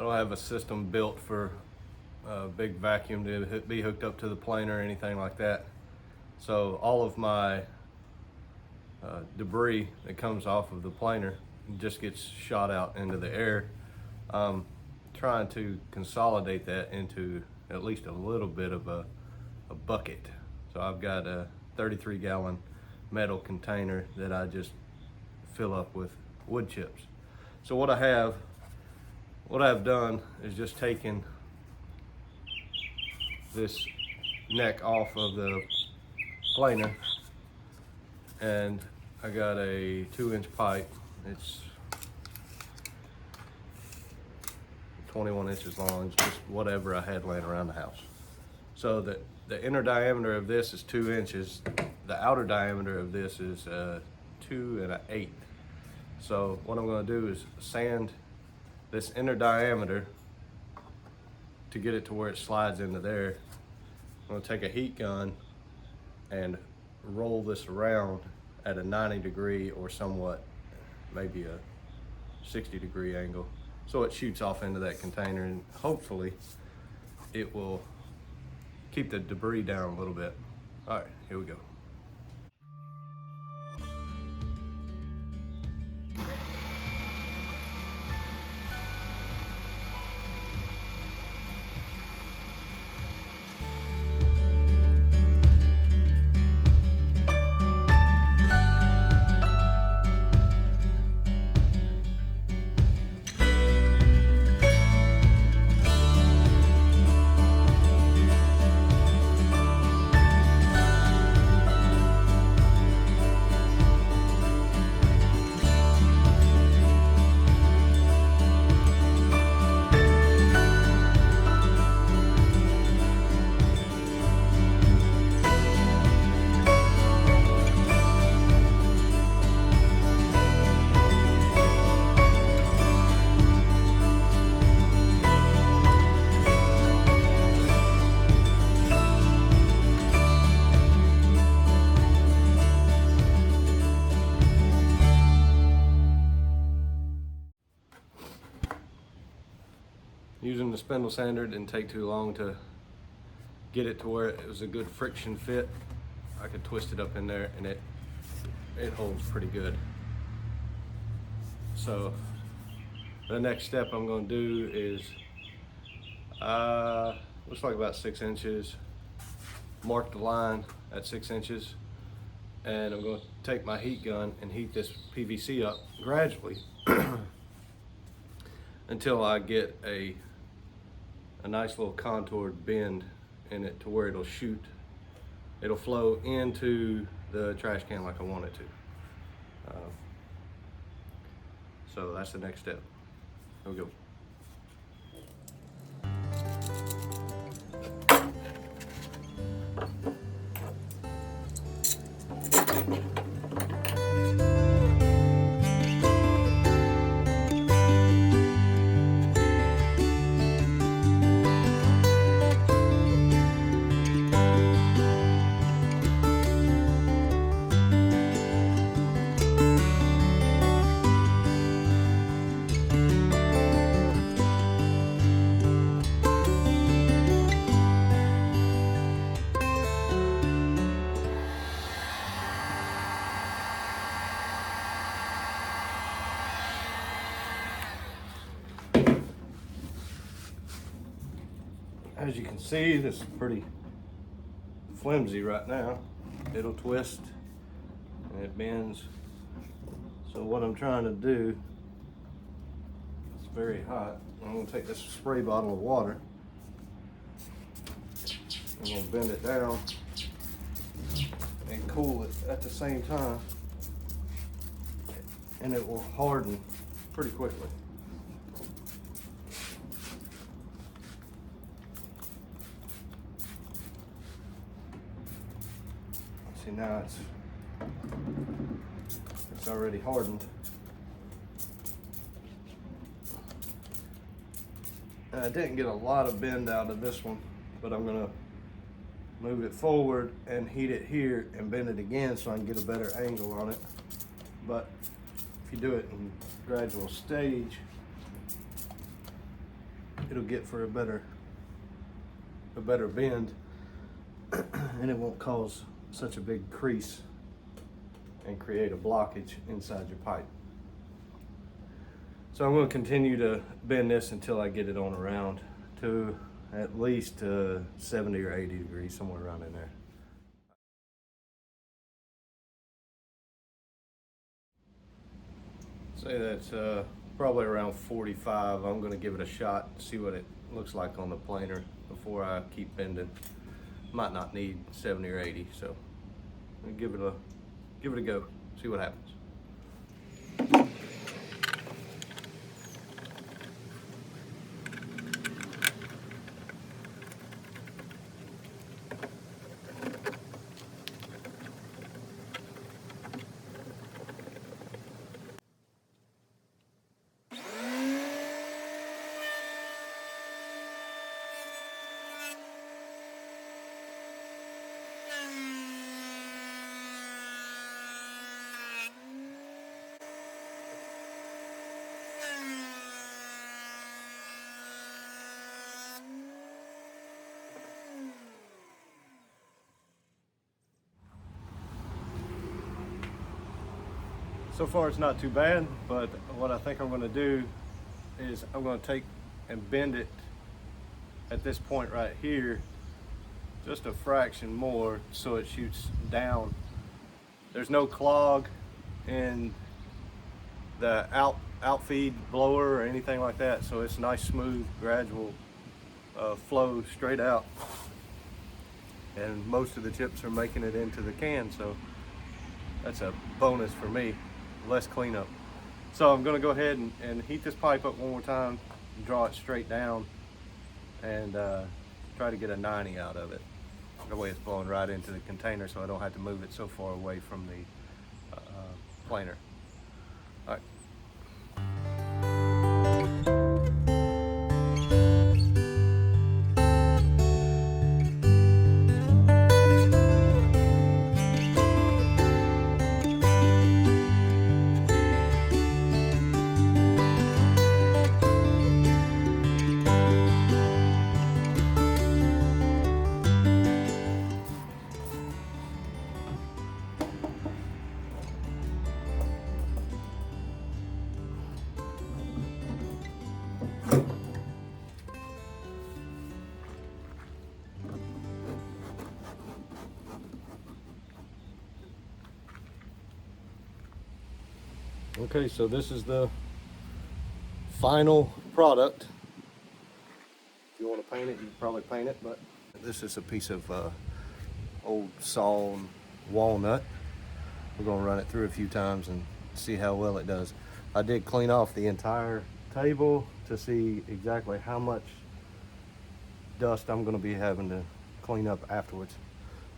don't have a system built for a big vacuum to be hooked up to the planer or anything like that. So all of my debris that comes off of the planer just gets shot out into the air. Trying to consolidate that into at least a little bit of a bucket. So I've got a 33-gallon metal container that I just fill up with wood chips. So what I've done is just taken this neck off of the planer, and I got a 2-inch pipe. It's 21 inches long, just whatever I had laying around the house. So the inner diameter of this is 2 inches. The outer diameter of this is 2 1/8. So what I'm going to do is sand this inner diameter to get it to where it slides into there. I'm going to take a heat gun and roll this around at a 90-degree or somewhat, maybe a 60-degree angle, so it shoots off into that container, and hopefully it will keep the debris down a little bit. All right, here we go. Using the spindle sander didn't take too long to get it to where it was a good friction fit. I could twist it up in there and it holds pretty good. So the next step I'm going to do is looks like about 6 inches. Mark the line at 6 inches, and I'm going to take my heat gun and heat this PVC up gradually until I get a nice little contoured bend in it to where it'll shoot. It'll flow into the trash can like I want it to. So that's the next step. Here we go. As you can see, this is pretty flimsy right now. It'll twist and it bends. So what I'm trying to do, it's very hot. I'm gonna take this spray bottle of water. I'm gonna bend it down and cool it at the same time, and it will harden pretty quickly. See, now it's already hardened. And I didn't get a lot of bend out of this one, but I'm gonna move it forward and heat it here and bend it again so I can get a better angle on it. But if you do it in gradual stage, it'll get for a better bend, and it won't cause such a big crease and create a blockage inside your pipe. So I'm going to continue to bend this until I get it on around to at least 70 or 80 degrees, somewhere around in there. Say that's probably around 45. I'm going to give it a shot, see what it looks like on the planer before I keep bending. Might not need 70 or 80, so I'll give it a go, see what happens. So far it's not too bad, but what I think I'm going to do is I'm going to take and bend it at this point right here just a fraction more so it shoots down. There's no clog in the outfeed blower or anything like that, so it's nice, smooth, gradual flow straight out, and most of the chips are making it into the can, so that's a bonus for me. Less cleanup. So I'm going to go ahead and heat this pipe up one more time, draw it straight down, and try to get a 90 out of it. That way it's blowing right into the container, so I don't have to move it so far away from the planer. All right. Okay, so this is the final product. If you want to paint it, you can probably paint it, but this is a piece of old sawn walnut. We're going to run it through a few times and see how well it does. I did clean off the entire table to see exactly how much dust I'm going to be having to clean up afterwards.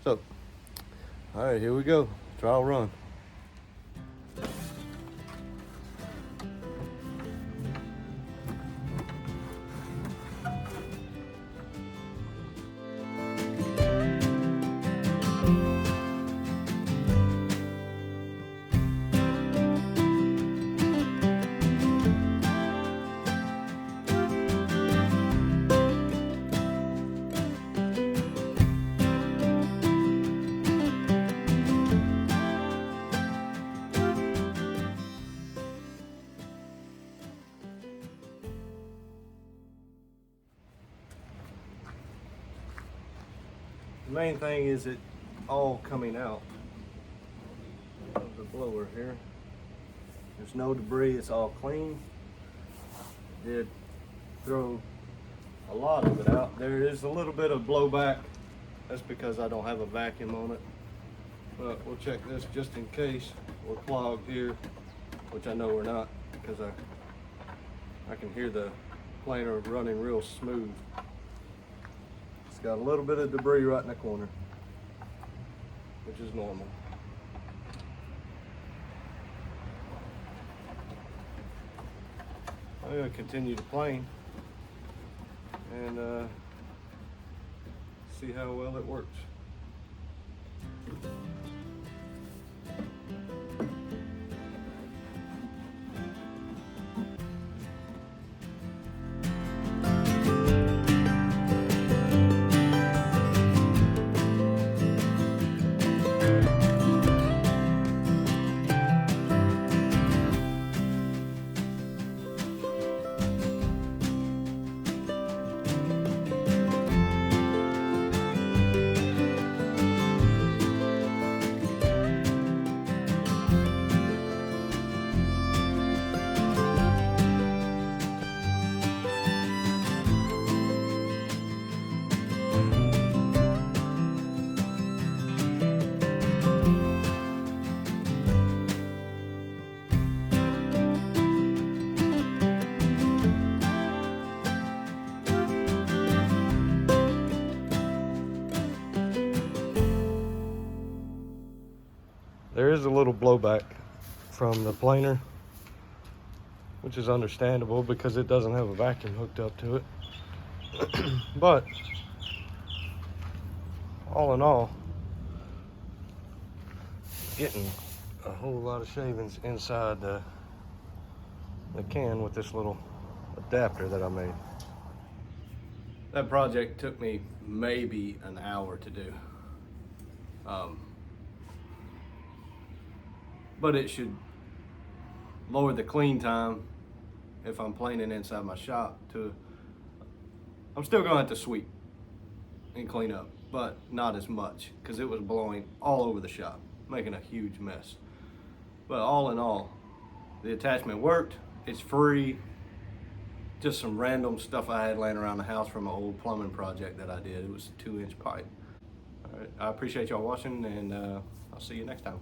So, all right, here we go. Trial run. The main thing is it all coming out of the blower here. There's no debris, it's all clean. I did throw a lot of it out. There is a little bit of blowback. That's because I don't have a vacuum on it. But we'll check this just in case we're clogged here, which I know we're not because I can hear the planer running real smooth. Got a little bit of debris right in the corner, which is normal. I'm going to continue to plane and see how well it works. There is a little blowback from the planer, which is understandable because it doesn't have a vacuum hooked up to it. But all in all, getting a whole lot of shavings inside the can with this little adapter that I made. That project took me maybe an hour to do. But it should lower the clean time if I'm planing inside my shop to, I'm still gonna have to sweep and clean up, but not as much because it was blowing all over the shop, making a huge mess. But all in all, the attachment worked. It's free. Just some random stuff I had laying around the house from an old plumbing project that I did. It was a 2-inch pipe. All right, I appreciate y'all watching, and I'll see you next time.